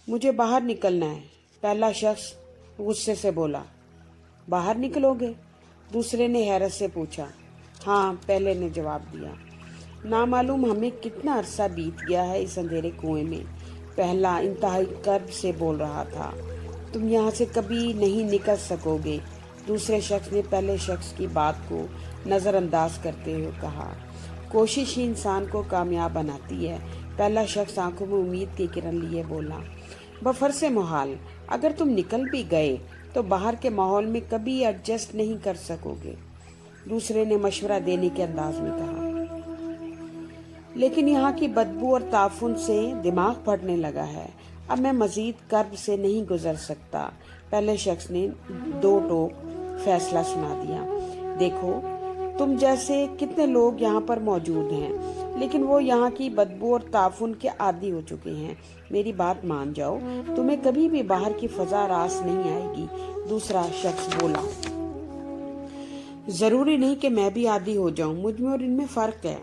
مجھے باہر نکلنا ہے، پہلا شخص غصے سے بولا۔ باہر نکلو گے؟ دوسرے نے حیرت سے پوچھا۔ ہاں، پہلے نے جواب دیا۔ نامعلوم ہمیں کتنا عرصہ بیت گیا ہے اس اندھیرے کنویں میں، پہلا انتہائی کرب سے بول رہا تھا۔ تم یہاں سے کبھی نہیں نکل سکو گے، دوسرے شخص نے پہلے شخص کی بات کو نظر انداز کرتے ہوئے کہا۔ کوشش ہی انسان کو کامیاب بناتی ہے، پہلا شخص آنکھوں میں امید کی کرن لیے بولا۔ بفرض محال، اگر تم نکل بھی گئے تو باہر کے ماحول میں کبھی ایڈجسٹ نہیں کر سکو گے، دوسرے نے مشورہ دینے کے انداز میں کہا۔ لیکن یہاں کی بدبو اور تعفن سے دماغ پھٹنے لگا ہے، اب میں مزید کرب سے نہیں گزر سکتا، پہلے شخص نے دو ٹوک فیصلہ سنا دیا۔ دیکھو، تم جیسے کتنے لوگ یہاں پر موجود ہیں، لیکن وہ یہاں کی بدبو اور تعفن کے عادی ہو چکے ہیں۔ میری بات مان جاؤ، تمہیں کبھی بھی باہر کی فضا راس نہیں آئے گی، دوسرا شخص بولا۔ ضروری نہیں کہ میں بھی عادی ہو جاؤں، مجھ میں اور ان میں فرق ہے۔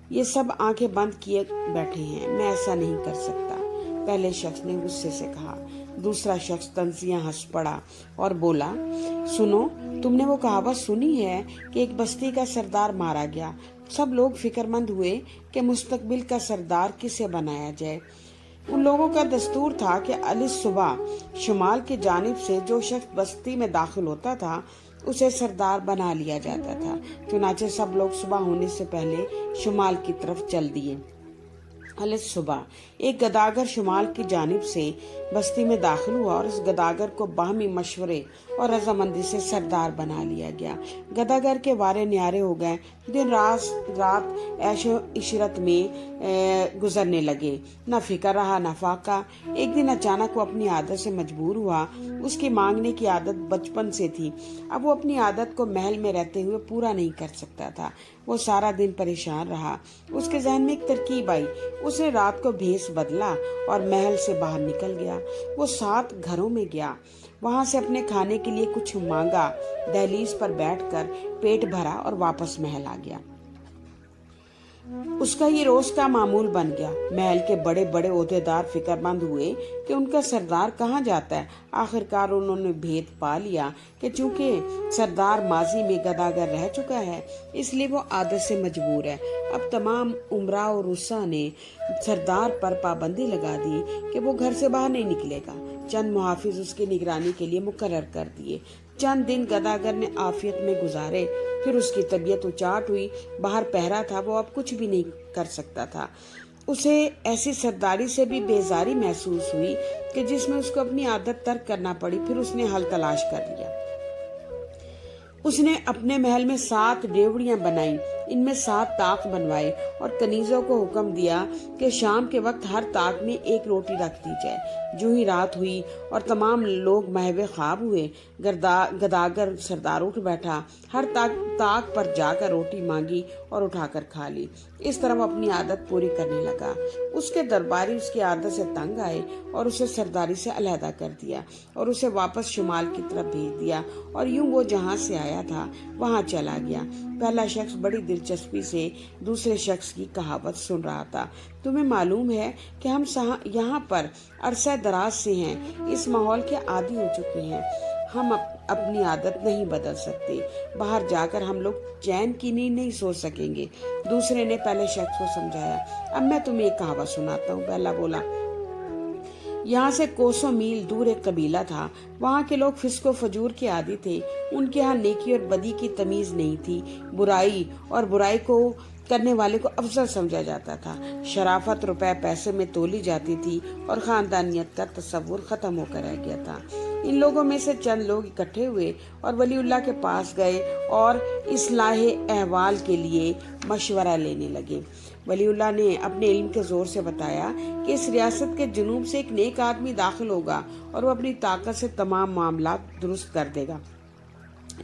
یہ سب آنکھیں بند کیے بیٹھے ہیں، میں ایسا نہیں کر سکتا، پہلے شخص نے غصے سے کہا۔ دوسرا شخص طنزیاں ہنس پڑا اور بولا، سنو، تم نے وہ کہاوت سنی ہے کہ ایک بستی کا سردار مارا گیا، سب لوگ فکر مند ہوئے کہ مستقبل کا سردار کسے بنایا جائے۔ ان لوگوں کا دستور تھا کہ صبح شمال کی جانب سے جو شخص بستی میں داخل ہوتا تھا اسے سردار بنا لیا جاتا تھا۔ چنانچہ سب لوگ صبح ہونے سے پہلے شمال کی طرف چل دیے۔ صبح ایک گداگر شمال کی جانب سے بستی میں داخل ہوا اور اس گداگر کو باہمی مشورے اور رضامندی سے سردار بنا لیا گیا۔ گداگر کے وارے نیارے ہو گئے، دن رات عیش و عشرت میں گزرنے لگے، نہ فکر رہا نہ فاقہ۔ ایک دن اچانک وہ اپنی عادت سے مجبور ہوا، اس کی مانگنے کی عادت بچپن سے تھی، اب وہ اپنی عادت کو محل میں رہتے ہوئے پورا نہیں کر سکتا تھا۔ وہ سارا دن پریشان رہا، اس کے ذہن میں ایک ترکیب آئی، اس نے رات کو بھیس بدلا اور محل سے باہر نکل گیا۔ وہ 7 گھروں میں گیا، وہاں سے اپنے کھانے کے لیے کچھ مانگا، دہلیز پر بیٹھ کر پیٹ بھرا اور واپس محل آ گیا۔ اس کا یہ روز کا معمول بن گیا۔ محل کے بڑے بڑے عہدیدار فکر مند ہوئے کہ ان کا سردار کہاں جاتا ہے۔ آخرکار انہوں نے بھید پا لیا کہ چونکہ سردار ماضی میں گداگر رہ چکا ہے، اس لیے وہ عادت سے مجبور ہے۔ اب تمام امراء و رؤساء نے سردار پر پابندی لگا دی کہ وہ گھر سے باہر نہیں نکلے گا۔ چند محافظ اس کی نگرانی کے لیے مقرر کر دیے۔ چند دن گداگر نے عافیت میں گزارے، پھر اس کی طبیعت اچاٹ ہوئی، باہر پہرا تھا، وہ اب کچھ بھی نہیں کر سکتا تھا۔ اسے ایسی سرداری سے بھی بیزاری محسوس ہوئی کہ جس میں اس کو اپنی عادت ترک کرنا پڑی۔ پھر اس نے حل تلاش کر لیا۔ اس نے اپنے محل میں 7 ڈیوڑیاں بنائیں، ان میں 7 طاق بنوائے اور کنیزوں کو حکم دیا کہ شام کے وقت ہر طاق میں 1 روٹی رکھ دی جائے۔ جو ہی رات ہوئی اور تمام لوگ محو خواب ہوئے، گداگر سردار اٹھ بیٹھا، ہر طاق پر جا کر روٹی مانگی اور اٹھا کر کھا لی۔ اس طرح وہ اپنی عادت پوری کرنے لگا۔ اس کے درباری اس کی عادت سے تنگ آئے اور اسے سرداری سے علیحدہ کر دیا اور اسے واپس شمال کی طرف بھیج دیا، اور یوں وہ جہاں سے آیا تھا وہاں چلا گیا۔ پہلا شخص بڑی دلچسپی سے دوسرے شخص کی کہاوت سن رہا تھا۔ تمہیں معلوم ہے کہ ہم یہاں پر عرصہ دراز سے ہیں، اس ماحول کے عادی ہو چکے ہیں، ہم اپنی عادت نہیں بدل سکتے، باہر جا کر ہم لوگ چین کی نیند نہیں سو سکیں گے، دوسرے نے پہلے شخص کو سمجھایا۔ اب میں تمہیں ایک کہاوت سناتا ہوں، پہلا بولا۔ یہاں سے کوسوں میل دور ایک قبیلہ تھا، وہاں کے لوگ فسق و فجور کے عادی تھے، ان کے ہاں نیکی اور بدی کی تمیز نہیں تھی، برائی اور برائی کو کرنے والے کو افضل سمجھا جاتا تھا، شرافت روپے پیسے میں تولی جاتی تھی اور خاندانیت کا تصور ختم ہو کر رہ گیا تھا۔ ان لوگوں میں سے چند لوگ اکٹھے ہوئے اور ولی اللہ کے پاس گئے اور اصلاح احوال کے لیے مشورہ لینے لگے۔ ولی اللہ نے اپنے علم کے زور سے بتایا کہ اس ریاست کے جنوب سے ایک نیک آدمی داخل ہوگا اور وہ اپنی طاقت سے تمام معاملات درست کر دے گا،